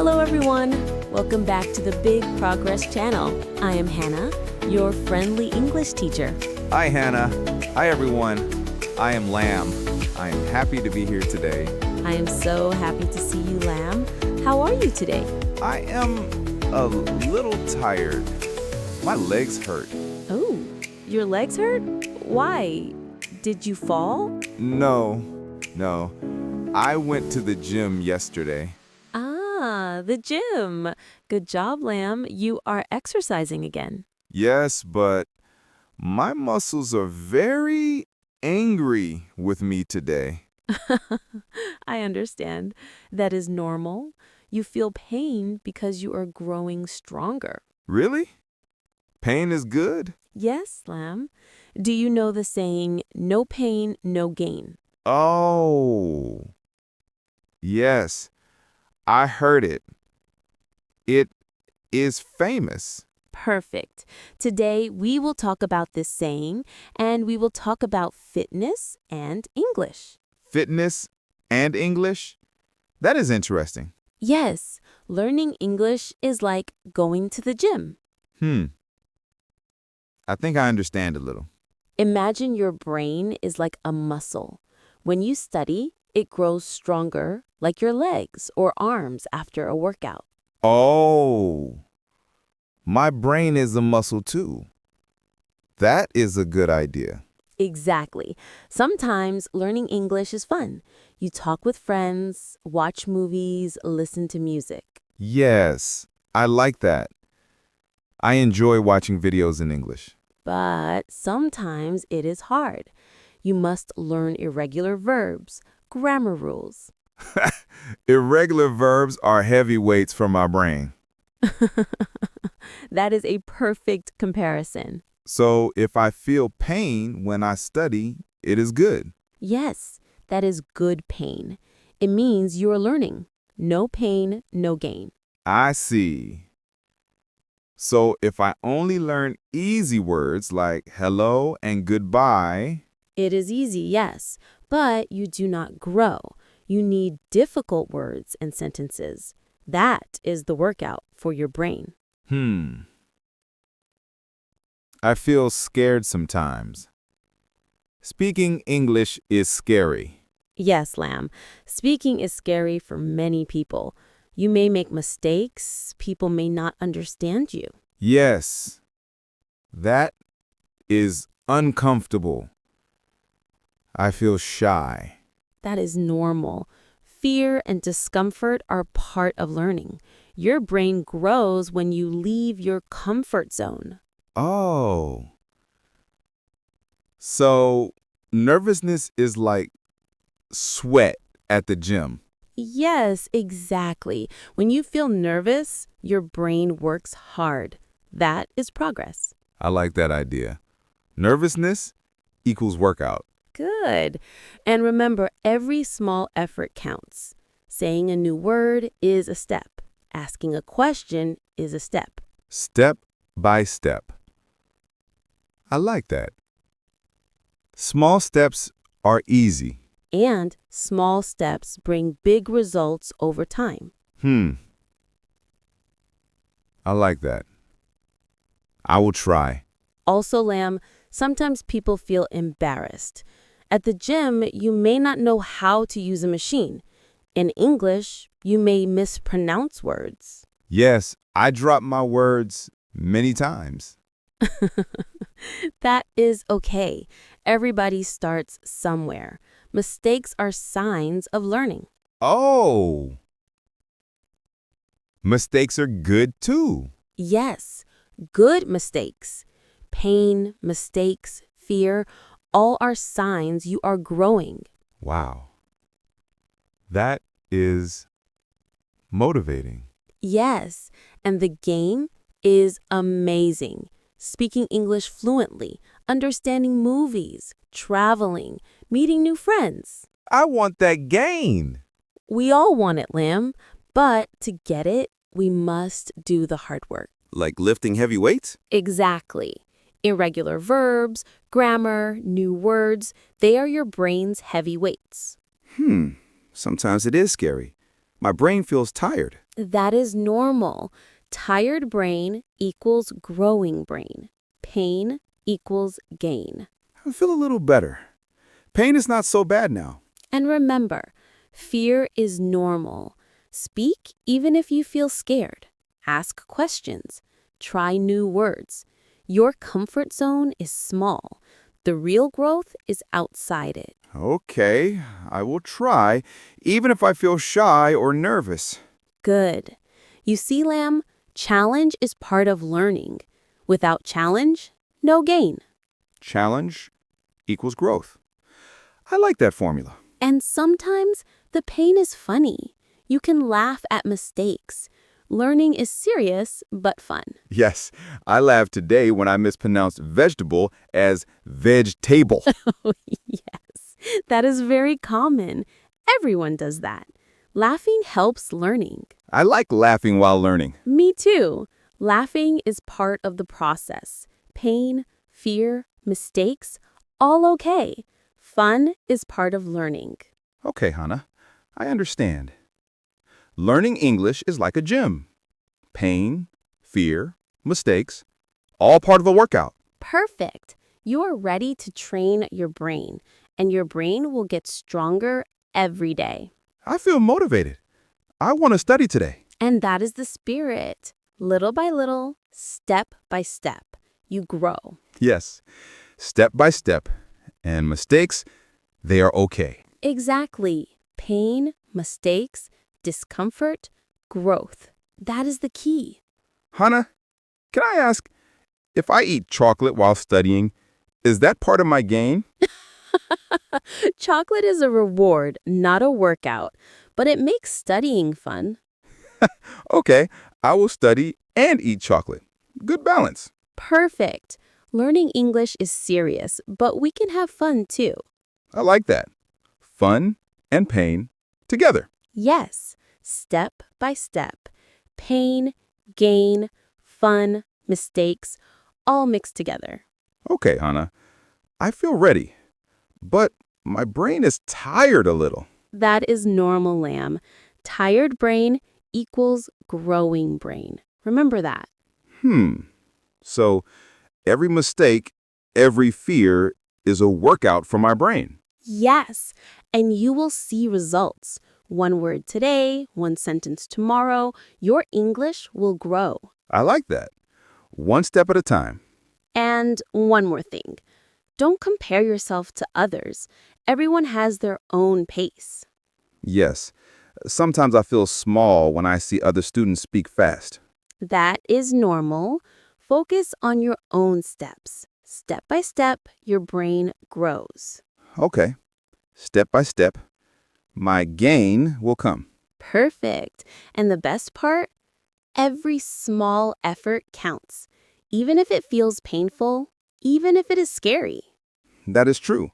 Hello everyone! Welcome back to the Big Progress channel. I am Hannah, your friendly English teacher. Hi, Hannah. Hi, everyone. I am Lam. I am happy to be here today. I am so happy to see you, Lam. How are you today? I am a little tired. My legs hurt. Oh, your legs hurt? Why? Did you fall? No. I went to the gym yesterday. Ah, the gym. Good job, Lam. You are exercising again. Yes, but my muscles are very angry with me today. I understand. That is normal. You feel pain because you are growing stronger. Really? Pain is good? Yes, Lam. Do you know the saying, no pain, no gain? Oh, yes. I heard it. It is famous. Perfect. Today, we will talk about this saying, and we will talk about fitness and English. Fitness and English? That is interesting. Yes, learning English is like going to the gym. I think I understand a little. Imagine your brain is like a muscle. When you study, it grows stronger, like your legs or arms after a workout. Oh, my brain is a muscle too. That is a good idea. Exactly. Sometimes learning English is fun. You talk with friends, watch movies, listen to music. Yes, I like that. I enjoy watching videos in English. But sometimes it is hard. You must learn irregular verbs, grammar rules. Irregular verbs are heavy weights for my brain. That is a perfect comparison. So if I feel pain when I study, it is good. Yes, that is good pain. It means you are learning. No pain, no gain. I see. So if I only learn easy words like hello and goodbye, It is easy, yes, but you do not grow. You need difficult words and sentences. That is the workout for your brain. I feel scared sometimes. Speaking English is scary. Yes, Lam. Speaking is scary for many people. You may make mistakes. People may not understand you. Yes, that is uncomfortable. I feel shy. That is normal. Fear and discomfort are part of learning. Your brain grows when you leave your comfort zone. Oh. So nervousness is like sweat at the gym. Yes, exactly. When you feel nervous, your brain works hard. That is progress. I like that idea. Nervousness equals workout. Good. And remember, every small effort counts. Saying a new word is a step. Asking a question is a step. Step by step. I like that. Small steps are easy. And small steps bring big results over time. I like that. I will try. Also, Lam, sometimes people feel embarrassed. At the gym, you may not know how to use a machine. In English, you may mispronounce words. Yes, I drop my words many times. That is okay. Everybody starts somewhere. Mistakes are signs of learning. Oh! Mistakes are good too. Yes, good mistakes. Pain, mistakes, fear, all are signs you are growing. Wow. That is motivating. Yes, and the gain is amazing. Speaking English fluently, understanding movies, traveling, meeting new friends. I want that gain. We all want it, Lam, but to get it, we must do the hard work. Like lifting heavy weights? Exactly. Irregular verbs, grammar, new words, they are your brain's heavy weights. Sometimes it is scary. My brain feels tired. That is normal. Tired brain equals growing brain. Pain equals gain. I feel a little better. Pain is not so bad now. And remember, fear is normal. Speak even if you feel scared. Ask questions. Try new words. Your comfort zone is small. The real growth is outside it. Okay, I will try, even if I feel shy or nervous. Good. You see, Lamb, challenge is part of learning. Without challenge, no gain. Challenge equals growth. I like that formula. And sometimes the pain is funny. You can laugh at mistakes. Learning is serious but fun. Yes, I laughed today when I mispronounced vegetable as vegetable. Oh, yes, that is very common. Everyone does that. Laughing helps learning. I like laughing while learning. Me too. Laughing is part of the process. Pain, fear, mistakes, all okay. Fun is part of learning. Okay, Hana, I understand. Learning English is like a gym. Pain, fear, mistakes, all part of a workout. Perfect. You are ready to train your brain, and your brain will get stronger every day. I feel motivated. I want to study today. And that is the spirit. Little by little, step by step, you grow. Yes, step by step. And mistakes, they are okay. Exactly. Pain, mistakes, discomfort, growth. That is the key. Hana, can I ask, if I eat chocolate while studying, is that part of my gain? Chocolate is a reward, not a workout, but it makes studying fun. Okay, I will study and eat chocolate. Good balance. Perfect. Learning English is serious, but we can have fun too. I like that. Fun and pain together. Yes, step by step. Pain, gain, fun, mistakes, all mixed together. Okay, Hana, I feel ready, but my brain is tired a little. That is normal, Lamb. Tired brain equals growing brain. Remember that. So every mistake, every fear is a workout for my brain. Yes, and you will see results. One word today, one sentence tomorrow. Your English will grow. I like that. One step at a time. And one more thing. Don't compare yourself to others. Everyone has their own pace. Yes, sometimes I feel small when I see other students speak fast. That is normal. Focus on your own steps. Step by step, your brain grows. Okay, step by step, my gain will come. Perfect. And the best part? Every small effort counts. Even if it feels painful, even if it is scary. That is true.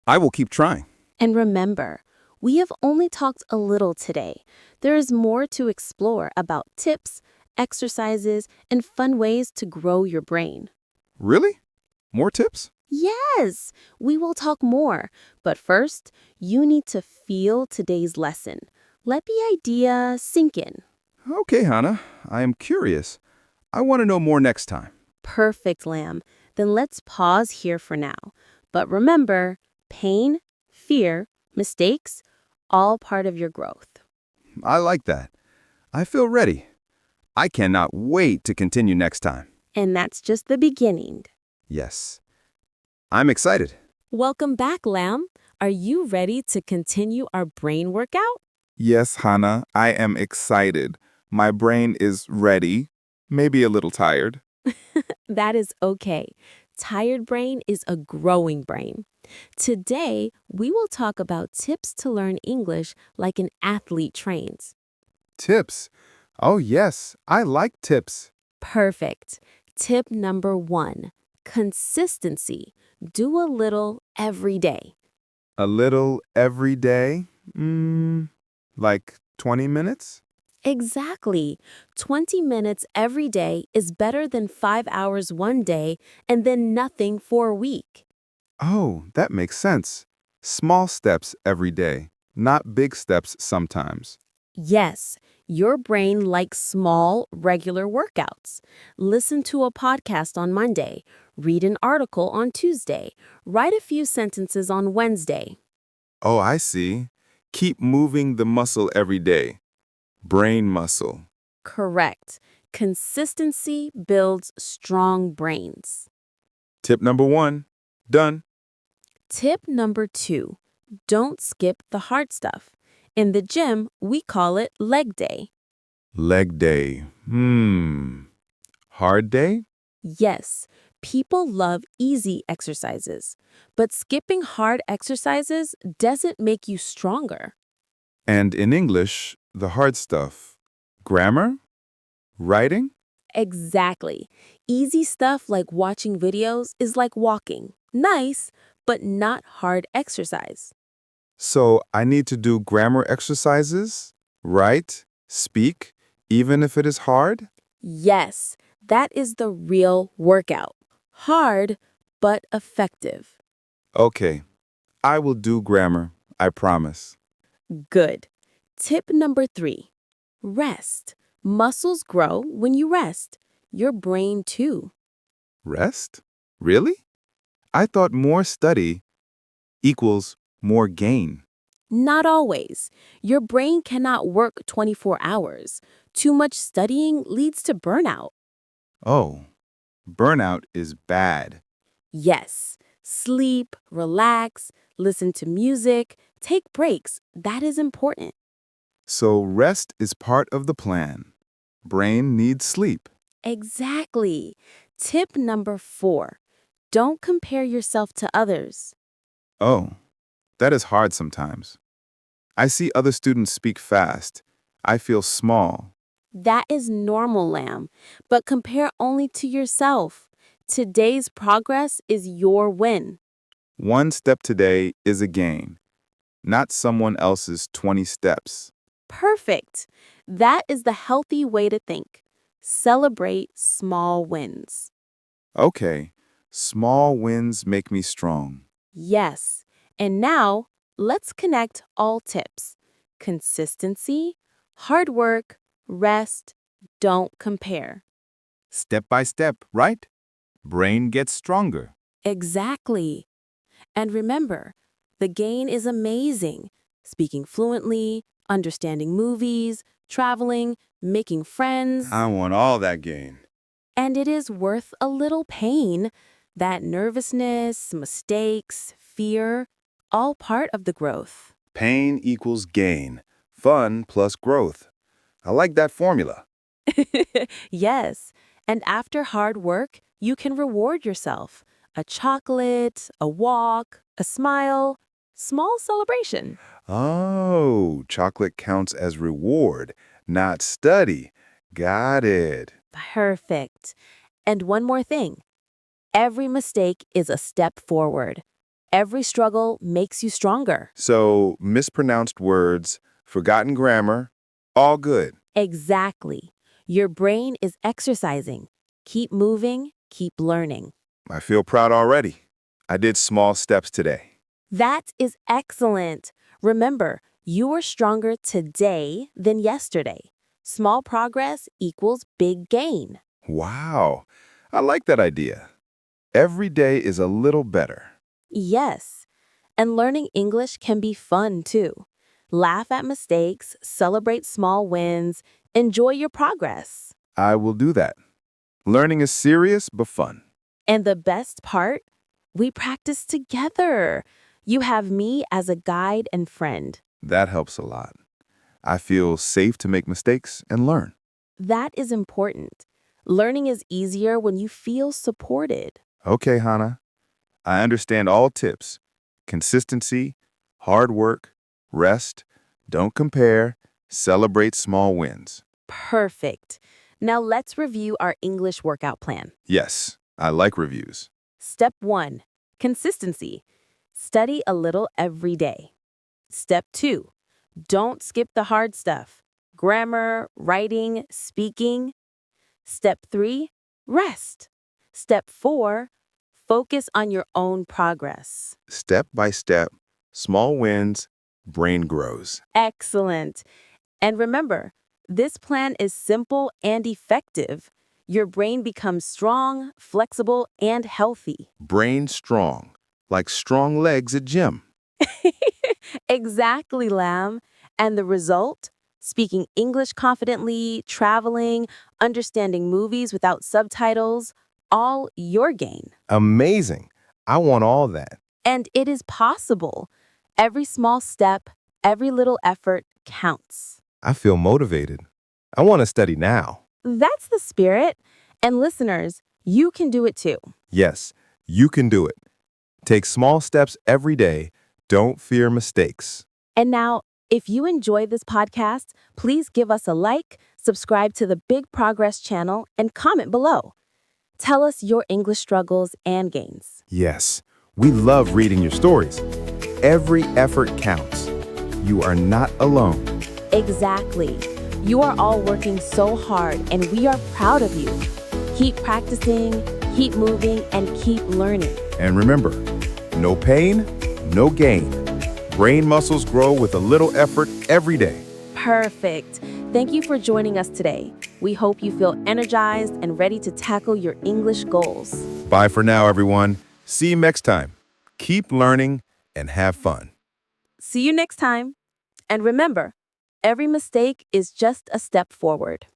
I will keep trying. And remember, we have only talked a little today. There is more to explore about tips, exercises, and fun ways to grow your brain. Really? More tips? Yes, we will talk more. But first, you need to feel today's lesson. Let the idea sink in. Okay, Hana, I am curious. I want to know more next time. Perfect, Lamb. Then let's pause here for now. But remember, pain, fear, mistakes, all part of your growth. I like that. I feel ready. I cannot wait to continue next time. And that's just the beginning. Yes. I'm excited. Welcome back, Lamb. Are you ready to continue our brain workout? Yes, Hana, I am excited. My brain is ready, maybe a little tired. That is okay. Tired brain is a growing brain. Today, we will talk about tips to learn English like an athlete trains. Tips. Oh, yes, I like tips. Perfect. Tip number 1, consistency. Do a little every day. A little every day? Like 20 minutes? Exactly. 20 minutes every day is better than 5 hours one day and then nothing for a week. Oh, that makes sense. Small steps every day, not big steps sometimes. Yes, Your brain likes small, regular workouts. Listen to a podcast on Monday, read an article on Tuesday, write a few sentences on Wednesday. Oh, I see. Keep moving the muscle every day. Brain muscle. Correct. Consistency builds strong brains. Tip number 1. Done. Tip number 2, don't skip the hard stuff. In the gym, we call it leg day. Leg day. Hard day? Yes, people love easy exercises, but skipping hard exercises doesn't make you stronger. And in English, the hard stuff. Grammar? Writing? Exactly. Easy stuff like watching videos is like walking. Nice, but not hard exercise. So I need to do grammar exercises? Write? Speak? Even if it is hard? Yes, that is the real workout. Hard, but effective. Okay. I will do grammar. I promise. Good. Tip number 3, rest. Muscles grow when you rest. Your brain too. Rest? Really? I thought more study equals more gain. Not always. Your brain cannot work 24 hours. Too much studying leads to burnout. Oh, burnout is bad. Yes, sleep, relax, listen to music, take breaks. That is important. So rest is part of the plan. Brain needs sleep. Exactly. Tip number 4, don't compare yourself to others. Oh, that is hard sometimes. I see other students speak fast. I feel small. That is normal, Lamb, but compare only to yourself. Today's progress is your win. One step today is a gain, not someone else's 20 steps. Perfect. That is the healthy way to think. Celebrate small wins. Okay, small wins make me strong. Yes. And now, let's connect all tips. Consistency, hard work, rest, don't compare. Step by step, right? Brain gets stronger. Exactly. And remember, the gain is amazing. Speaking fluently, understanding movies, traveling, making friends. I want all that gain. And it is worth a little pain. That nervousness, mistakes, fear, all part of the growth. Pain equals gain. Fun plus growth. I like that formula. Yes, and after hard work, you can reward yourself. A chocolate, a walk, a smile, small celebration. Oh, chocolate counts as reward, not study. Got it. Perfect. And one more thing. Every mistake is a step forward. Every struggle makes you stronger. So, mispronounced words, forgotten grammar, all good. Exactly. Your brain is exercising. Keep moving, keep learning. I feel proud already. I did small steps today. That is excellent. Remember, you are stronger today than yesterday. Small progress equals big gain. Wow, I like that idea. Every day is a little better. Yes, and learning English can be fun too. Laugh at mistakes, celebrate small wins, enjoy your progress. I will do that. Learning is serious but fun. And the best part, we practice together. You have me as a guide and friend. That helps a lot. I feel safe to make mistakes and learn. That is important. Learning is easier when you feel supported. Okay, Hana. I understand all tips. Consistency, hard work, rest, don't compare, celebrate small wins. Perfect. Now let's review our English workout plan. Yes, I like reviews. Step 1, consistency. Study a little every day. Step 2, don't skip the hard stuff. Grammar, writing, speaking. Step 3, rest. Step 4, focus on your own progress. Step by step, small wins, brain grows. Excellent. And remember, This plan is simple and effective. Your brain becomes strong, flexible, and healthy. Brain strong, like strong legs at gym. Exactly, Lamb. And the result? Speaking English confidently, traveling, understanding movies without subtitles, all your gain. Amazing. I want all that. And it is possible. Every small step, every little effort counts. I feel motivated. I want to study now. That's the spirit. And listeners, you can do it too. Yes, you can do it. Take small steps every day. Don't fear mistakes. And now, if you enjoy this podcast, please give us a like, subscribe to the Big Progress channel, and comment below. Tell us your English struggles and gains. Yes, we love reading your stories. Every effort counts. You are not alone. Exactly. You are all working so hard, and we are proud of you. Keep practicing, keep moving, and keep learning. And remember, no pain, no gain. Brain muscles grow with a little effort every day. Perfect. Thank you for joining us today. We hope you feel energized and ready to tackle your English goals. Bye for now, everyone. See you next time. Keep learning and have fun. See you next time. And remember, every mistake is just a step forward.